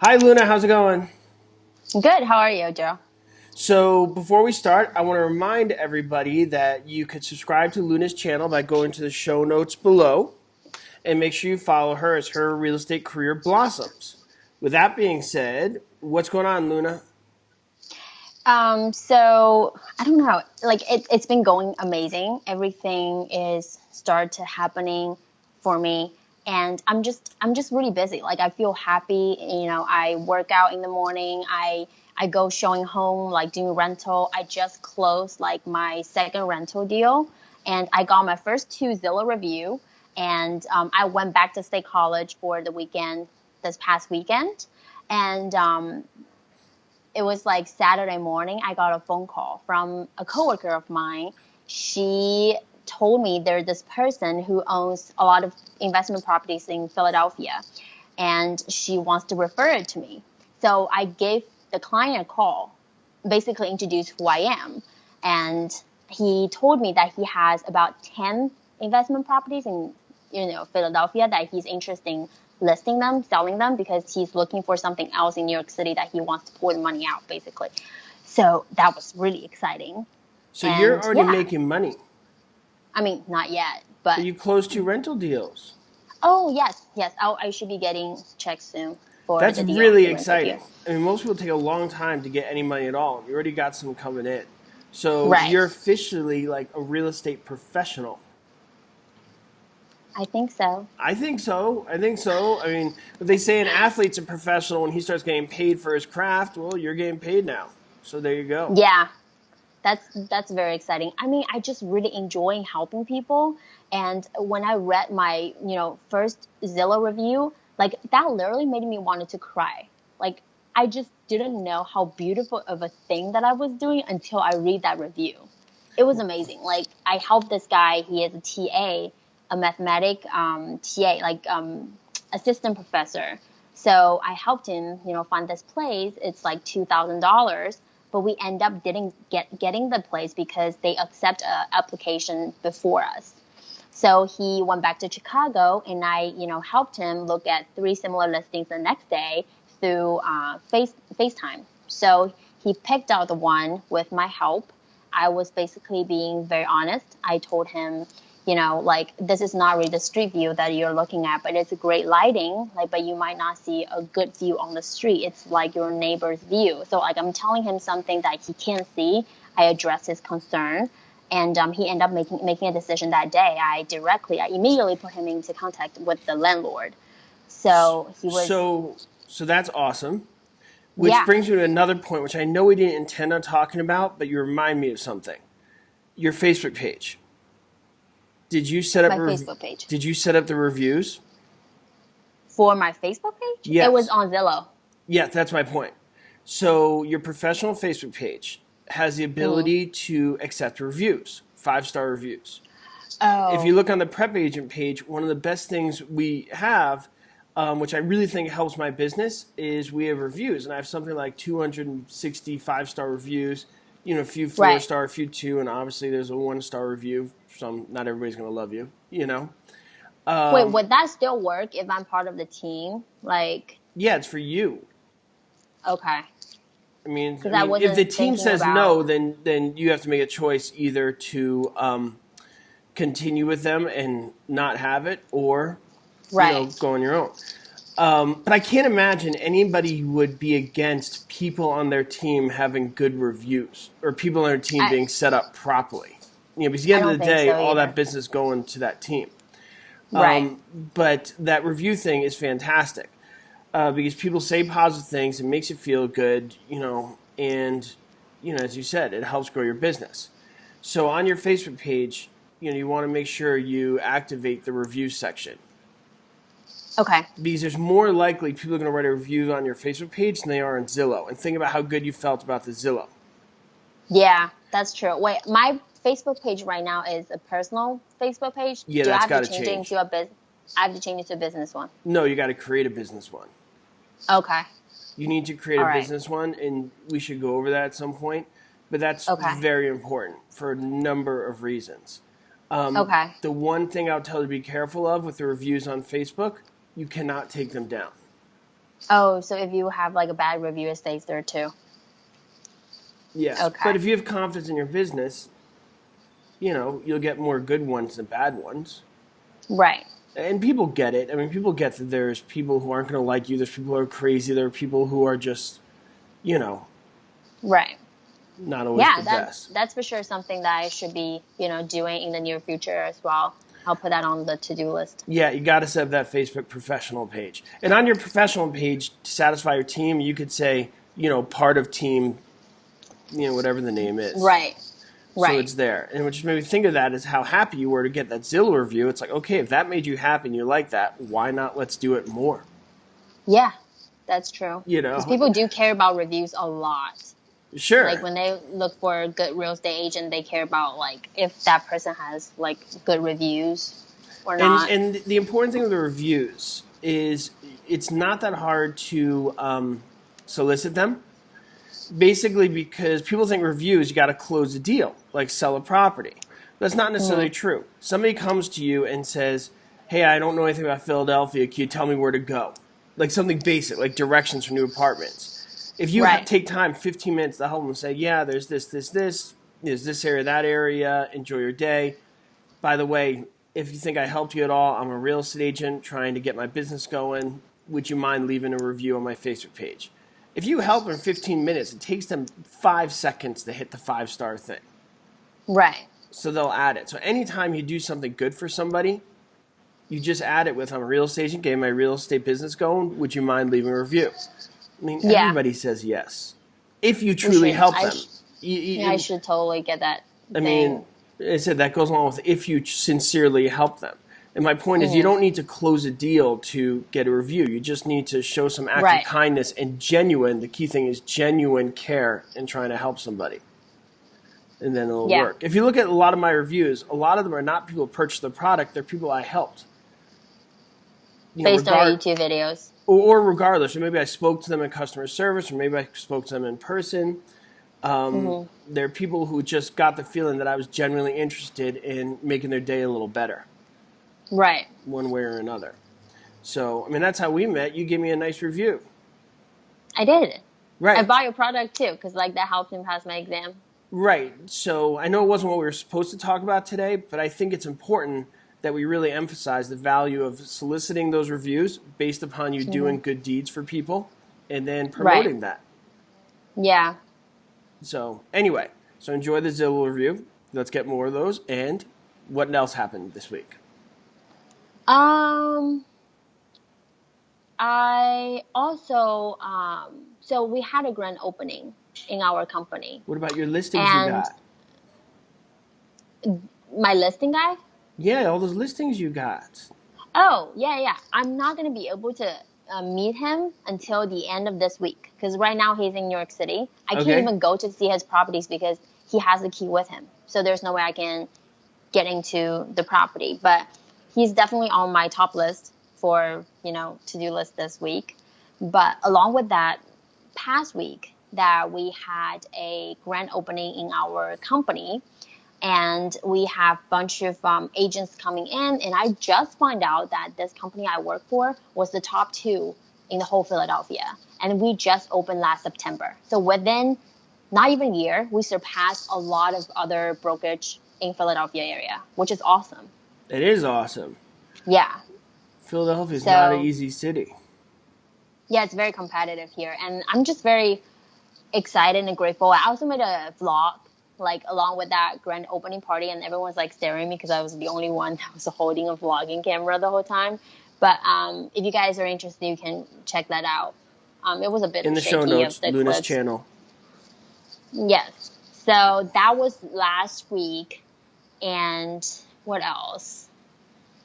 Hi, Luna. How's it going? Good. How are you, Joe? So, before we start, I want to remind everybody that you could subscribe to Luna's channel by going to the show notes below and make sure you follow her as her real estate career blossoms. With that being said, what's going on, Luna? So I don't know. It's been going amazing. Everything is started to happening for me, and I'm just really busy. Like I feel happy. I work out in the morning. I go showing home, like doing rental. I just closed like my second rental deal, and I got my first two Zillow review. And I went back to State College for the weekend this past weekend, and it was like Saturday morning, I got a phone call from a coworker of mine. She told me there's this person who owns a lot of investment properties in Philadelphia, and she wants to refer it to me. So I gave the client a call, basically introduced who I am, and he told me that he has about 10 investment properties in Philadelphia that he's interested in listing them, selling them, because he's looking for something else in New York City that he wants to pour the money out, basically. So that was really exciting. So, you're And already yeah, making money, I mean, not yet, but but you closed two rental deals. oh, yes, yes, I should be getting checks soon for That's the deal, really the rental deal. exciting. I mean, most people take a long time to get any money at all. You already got some coming in. So, Right. you're officially like a real estate professional. I think so. I think so. I think so. I mean, if they say an athlete's a professional when he starts getting paid for his craft, well, you're getting paid now. So there you go. Yeah, that's very exciting. I mean, I just really enjoying helping people. And when I read my, first Zillow review, like that literally made me wanted to cry. Like I just didn't know how beautiful of a thing that I was doing until I read that review. It was amazing. Like I helped this guy. He is a TA, a mathematic TA, like assistant professor. So I helped him, find this place. It's like $2,000, but we end up didn't getting the place because they accept a application before us. So he went back to Chicago, and I, helped him look at three similar listings the next day through FaceTime. So he picked out the one with my help. I was basically being very honest. I told him, like this is not really the street view that you're looking at, but it's a great lighting. Like, but you might not see a good view on the street. It's like your neighbor's view. So like I'm telling him something that he can't see. I address his concern, and he ended up making a decision that day. I immediately put him into contact with the landlord. So he was, So, so that's awesome. Which yeah, brings me to another point, which I know we didn't intend on talking about, but you remind me of something. Your Facebook page. Did you set up? my Facebook page. Did you set up the reviews? For my Facebook page, it was Yes. on Zillow. Yeah, that's my point. So your professional Facebook page has the Mm. ability to accept reviews, 5-star reviews. If you Oh, look on the PrepAgent page, one of the best things we have, which I really think helps my business, is we have reviews, and I have something like 265-star reviews. A few right. 4-star, a few 2, and obviously there's a 1-star review. Some not everybody's going to love you. Wait, would that still work if I'm part of the team? Like, Yeah, it's for you. okay, I mean, I because I mean, if the wasn't team thinking says about. no, then you have to make a choice either to continue with them and not have it, or Right. go on your own. But I can't imagine anybody would be against people on their team having good reviews or people on their team I being set up properly. Because at the I end of don't the think day, so all that either. business going to that team. Right. But that review thing is fantastic because people say positive things. It makes you feel good, and as you said, it helps grow your business. So on your Facebook page, you want to make sure you activate the review section Okay. because there's more likely people are going to write a review on your Facebook page than they are on Zillow. And think about how good you felt about the Zillow. Yeah, that's true. Wait, my Facebook page right now is a personal Facebook page. Yeah, Do I that's have to got to change it change. into a business? I have to change it to a business one. No, you got to create a business one. Okay. You need to create a All right. business one, and we should go over that at some point. But that's Okay. very important for a number of reasons. Okay. The one thing I'll tell you to be careful of with the reviews on Facebook, you cannot take them down. Oh, so if you have like a bad review, it stays there too. Yes, Okay. but if you have confidence in your business, you'll get more good ones than bad ones. Right. And people get it. I mean, people get that there's people who aren't going to like you. There's people who are crazy. There are people who are just, you know, Right. not always Yeah, the best. that's for sure something that I should be, doing in the near future as well. I'll put that on the to-do list. Yeah, you got to set up that Facebook professional page. And on your professional page, to satisfy your team, you could say, part of team, whatever the name is. Right. So it's there. And what just made me think of that is how happy you were to get that Zillow review. It's like, okay, if that made you happy and you like that, why not let's do it more? Yeah, that's true. You know? Because people do care about reviews a lot. Sure. Like when they look for a good real estate agent, they care about like if that person has like good reviews or not. And the important thing with the reviews is it's not that hard to solicit them. Basically, because people think reviews, you got to close a deal, like sell a property. That's not necessarily true. Somebody comes to you and says, hey, I don't know anything about Philadelphia. Can you tell me where to go? Like something basic, like directions for new apartments. If you take time, 15 minutes to help them say, yeah, there's this, there's this area, that area, enjoy your day. By the way, if you think I helped you at all, I'm a real estate agent trying to get my business going. Would you mind leaving a review on my Facebook page? If you help in 15 minutes, it takes them 5 seconds to hit the 5-star thing. Right. So they'll add it. So anytime you do something good for somebody, you just add it with, I'm a real estate agent, getting my real estate business going. Would you mind leaving a review? I mean, everybody says yes. If you truly help them. I should totally get that I mean, I said that goes along with if you sincerely help them. And my point is you don't need to close a deal to get a review. You just need to show some act of kindness and the key thing is genuine care in trying to help somebody. And then it'll work. If you look at a lot of my reviews, a lot of them are not people who purchased the product. They're people I helped. Based on YouTube videos. Or regardless. Or maybe I spoke to them in customer service or maybe I spoke to them in person. There are people who just got the feeling that I was genuinely interested in making their day a little better. Right. One way or another. So, I mean, that's how we met. You gave me a nice review. I did. Right. I bought your product too, because like that helped me pass my exam. Right. So, I know it wasn't what we were supposed to talk about today, but I think it's important that we really emphasize the value of soliciting those reviews based upon you doing good deeds for people and then promoting that. Yeah. So, anyway, enjoy the Zillow review. Let's get more of those. And what else happened this week? I also, so we had a grand opening in our company. What about your listings you got? My listing guy? Yeah, all those listings you got. Oh, yeah. I'm not going to be able to meet him until the end of this week because right now he's in New York City. I can't even go to see his properties because he has the key with him. So there's no way I can get into the property. But he's definitely on my top list for, to-do list this week. But along with that, past week that we had a grand opening in our company and we have a bunch of agents coming in. And I just found out that this company I work for was the top 2 in the whole Philadelphia. And we just opened last September. So within not even a year, we surpassed a lot of other brokerage in Philadelphia area, which is awesome. It is awesome. Yeah. Philadelphia is not an easy city. Yeah, it's very competitive here. And I'm just very excited and grateful. I also made a vlog, like along with that grand opening party, and everyone's like staring at me because I was the only one that was holding a vlogging camera the whole time. But if you guys are interested, you can check that out. It was a bit in the shaky show notes, of the Luna's clips. channel. Yes. So that was last week. And what else?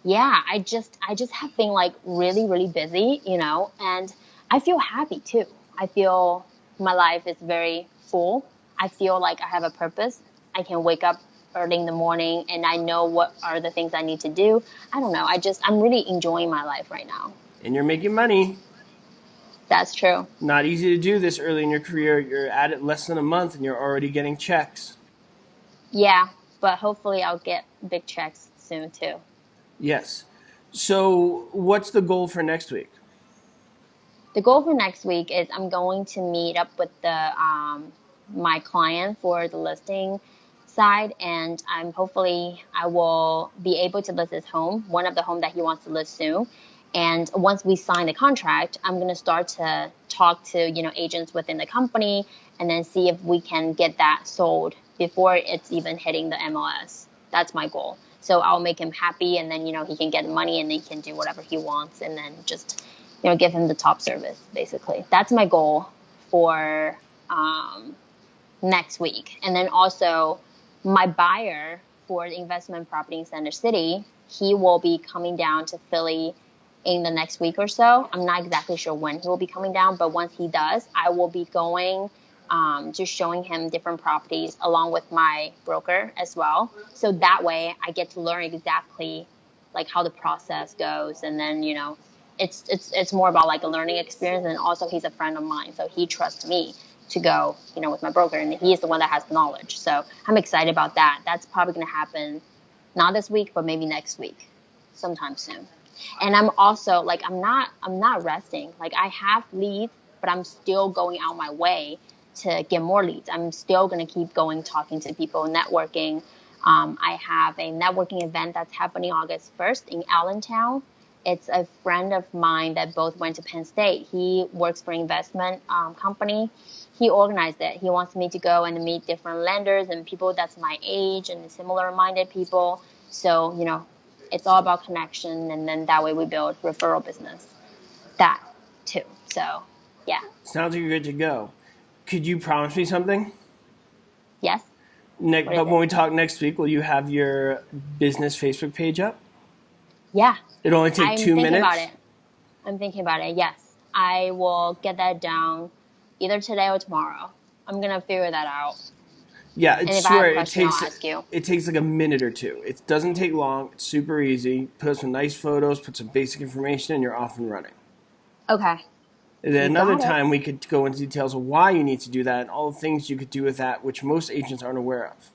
Yeah, I just have been like really, really busy, and I feel happy too. I feel my life is very full. I feel like I have a purpose. I can wake up early in the morning and I know what are the things I need to do. I don't know. I'm really enjoying my life right now. And you're making money. That's true. Not easy to do this early in your career. You're at it less than a month and you're already getting checks. Yeah, but hopefully I'll get big checks soon too. Yes. So what's the goal for next week? The goal for next week is I'm going to meet up with my client for the listing side, and hopefully I will be able to list his home, one of the home that he wants to list soon. And once we sign the contract, I'm going to start to talk to agents within the company, and then see if we can get that sold before it's even hitting the MLS. That's my goal. So I'll make him happy, and then he can get money, and then he can do whatever he wants, and then just give him the top service, basically. That's my goal for next week. And then also my buyer for the investment property in Center City, he will be coming down to Philly in the next week or so. I'm not exactly sure when he will be coming down, but once he does, I will be going just showing him different properties along with my broker as well. So that way I get to learn exactly like how the process goes, and then it's more about like a learning experience. And also he's a friend of mine, so he trusts me to go with my broker, and he is the one that has the knowledge. So I'm excited about that. That's probably going to happen not this week, but maybe next week, sometime soon. And I'm also like I'm not resting. Like I have leads, but I'm still going out my way to get more leads. I'm still going to keep going, talking to people, networking. I have a networking event that's happening August 1st in Allentown. It's a friend of mine that both went to Penn State. He works for an investment company. He organized it. He wants me to go and meet different lenders and people that's my age and similar-minded people. So, it's all about connection, and then that way we build referral business. That, too. So, yeah. Sounds like you're good to go. Could you promise me something? Yes. But when we talk next week, will you have your business Facebook page up? Yeah. It'll only take 2 minutes? I'm thinking about it, yes. I will get that down either today or tomorrow. I'm going to figure that out. Yeah, and if I have a question, I'll ask you. It takes like a minute or two. It doesn't take long. It's super easy. Put some nice photos, put some basic information, and you're off and running. Okay. And then another time we could go into details of why you need to do that and all the things you could do with that, which most agents aren't aware of.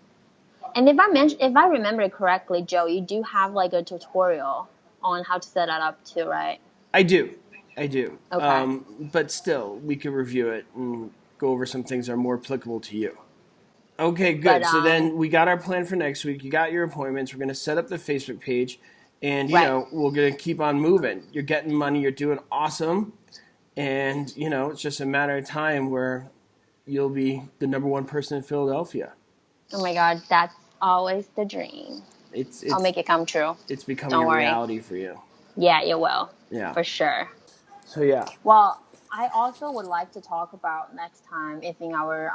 And if I remember it correctly, Joe, you do have like a tutorial on how to set that up too, right? I do. Okay. But still, we could review it and go over some things that are more applicable to you. Okay, good. So then we got our plan for next week. You got your appointments. We're going to set up the Facebook page, and we're going to keep on moving. You're getting money. You're doing awesome. And, it's just a matter of time where you'll be the number one person in Philadelphia. Oh, my God. That's always the dream. I'll make it come true. It's becoming a reality for you. Yeah, it will. Yeah. For sure. So, yeah. Well, I also would like to talk about next time if in our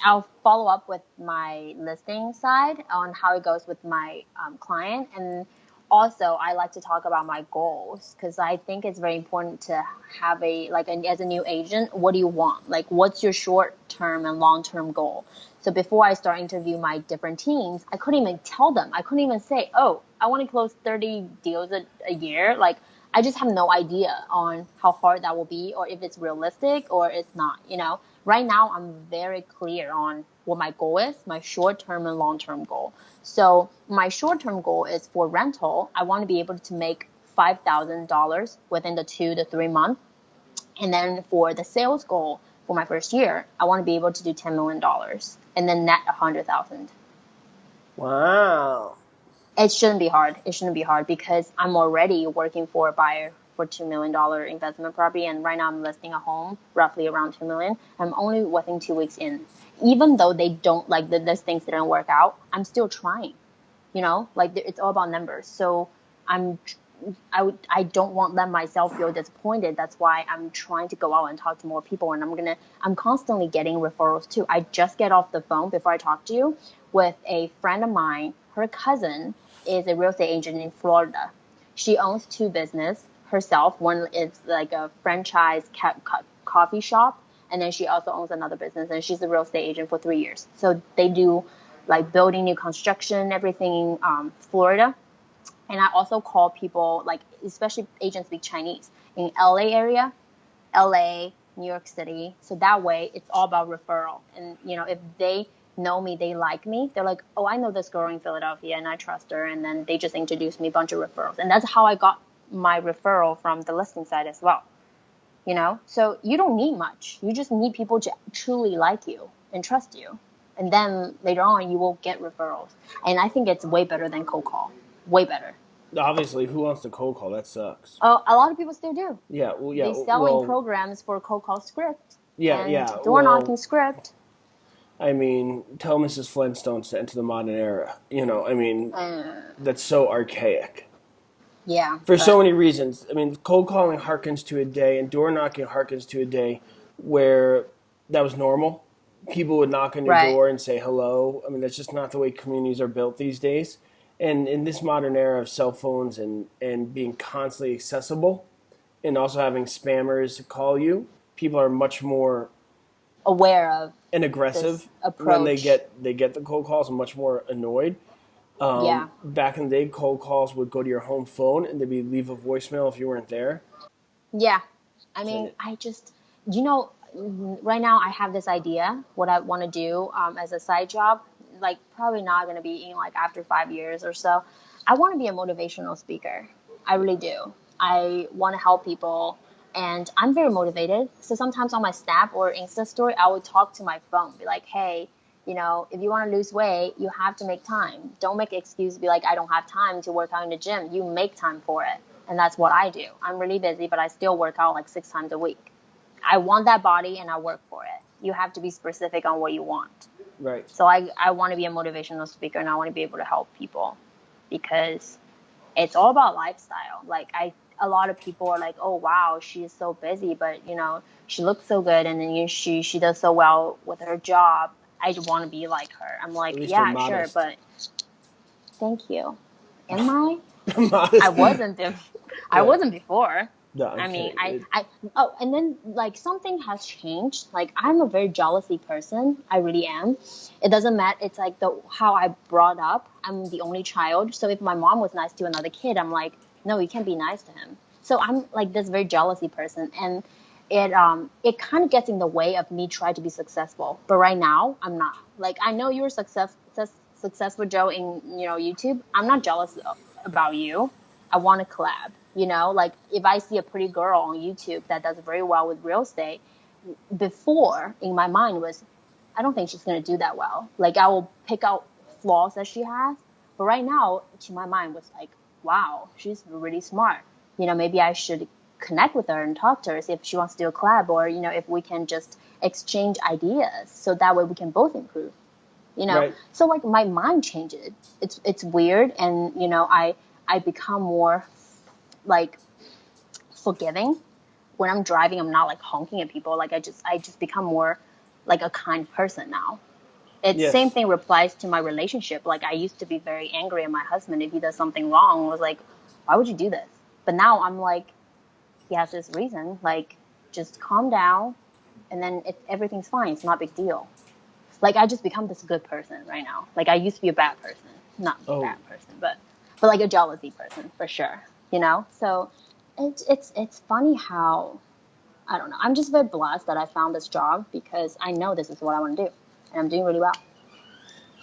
I'll follow up with my listing side on how it goes with my client. And also, I like to talk about my goals, because I think it's very important to have as a new agent, what do you want? Like, what's your short-term and long-term goal? So before I start interviewing my different teams, I couldn't even tell them. I couldn't even say, oh, I want to close 30 deals a year. Like, I just have no idea on how hard that will be, or if it's realistic or it's not, Right now, I'm very clear on what my goal is, my short-term and long-term goal. So my short-term goal is for rental. I want to be able to make $5,000 within the 2 to 3 months. And then for the sales goal for my first year, I want to be able to do $10 million and then net $100,000. Wow. It shouldn't be hard because I'm already working for a buyer for $2 million investment property, and right now I'm listing a home roughly around $2 million. I'm only within 2 weeks in. Even though they don't these things didn't work out, I'm still trying. It's all about numbers. So I don't want to let myself feel disappointed. That's why I'm trying to go out and talk to more people, and I'm constantly getting referrals too. I just get off the phone before I talk to you with a friend of mine. Her cousin is a real estate agent in Florida. She owns 2 businesses herself. One is like a franchise coffee shop, and then she also owns another business, and she's a real estate agent for 3 years. So they do like building, new construction, everything in Florida. And I also call people, like especially agents speak Chinese in LA area, LA, New York City. So that way it's all about referral. And if they know me, they like me, they're like, oh, I know this girl in Philadelphia and I trust her, and then they just introduce me a bunch of referrals. And that's how I got my referral from the listing side as well. you know? So you don't need much. You just need people to truly like you and trust you. And then later on, you will get referrals. And I think it's way better than cold call. Way better. Obviously, who wants to cold call? That sucks. Oh, a lot of people still do. Yeah, well, yeah, They selling programs for cold call script and door knocking script. I mean, tell Mrs. Flintstones to enter the modern era. You know, I mean, that's so archaic. Yeah. For so many reasons. I mean, cold calling harkens to a day, and door knocking harkens to a day where that was normal. People would knock on your door and say hello. I mean, that's just not the way communities are built these days. And in this modern era of cell phones and being constantly accessible and also having spammers call you, people are much more aware of and aggressive when they get the cold calls and much more annoyed. Back in the day, cold calls would go to your home phone and they'd be leave a voicemail if you weren't there. Yeah. I mean, I just, right now I have this idea what I want to do as a side job, like probably not going to be in like after 5 years or so. I want to be a motivational speaker. I really do. I want to help people and I'm very motivated. So sometimes on my Snap or Insta story, I would talk to my phone, be like, hey, if you want to lose weight, you have to make time. Don't make an excuse to be like, I don't have time to work out in the gym. You make time for it. And that's what I do. I'm really busy, but I still work out like 6 times a week. I want that body and I work for it. You have to be specific on what you want. Right. So I want to be a motivational speaker and I want to be able to help people because it's all about lifestyle. Like a lot of people are like, oh, wow, she is so busy, but she looks so good. And then she does so well with her job. I want to be like her. I'm like, yeah, sure. But thank you. Am I? I wasn't. I wasn't before. No, I mean, and then like something has changed. Like I'm a very jealousy person. I really am. It doesn't matter. It's like how I brought up. I'm the only child. So if my mom was nice to another kid, I'm like, no, you can't be nice to him. So I'm like this very jealousy person. And it kind of gets in the way of me trying to be successful. But right now I'm not. Like I know you're successful, Joe, in YouTube. I'm not jealous about you. I want to collab. Like if I see a pretty girl on YouTube that does very well with real estate, before in my mind was, I don't think she's going to do that well. Like I will pick out flaws that she has. But right now, to my mind was like, wow, she's really smart. Maybe I should connect with her and talk to her, see if she wants to do a collab or, if we can just exchange ideas so that way we can both improve, Right. So like my mind changes. It's weird. And, I become more like forgiving. When I'm driving, I'm not like honking at people. Like I just become more like a kind person now. It's Same thing applies to my relationship. Like I used to be very angry at my husband if he does something wrong. I was like, why would you do this? But now I'm like, he has this reason. Like just calm down, and then everything's fine. It's not a big deal. Like I just become this good person right now. Like I used to be a bad person, not a bad person, but like a jealousy person for sure. So it's funny how, I don't know. I'm just very blessed that I found this job because I know this is what I want to do, and I'm doing really well.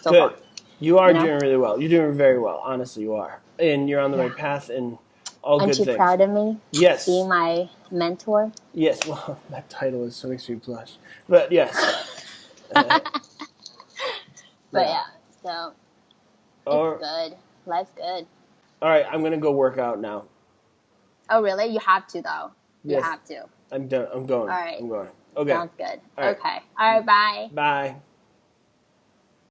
So good. far. You are doing really well. You're doing very well. Honestly, you are, and you're on the right path, and all good things. Aren't you proud of me? Yes. Being my mentor. Yes. Well, that title is so makes me blush, but yes. But yeah, so it's good. Life's good. All right, I'm gonna go work out now. Oh, really? You have to, though. You have to. I'm done. I'm going. All right. I'm going. Okay. Sounds good. All right. Okay. All right, bye. Bye.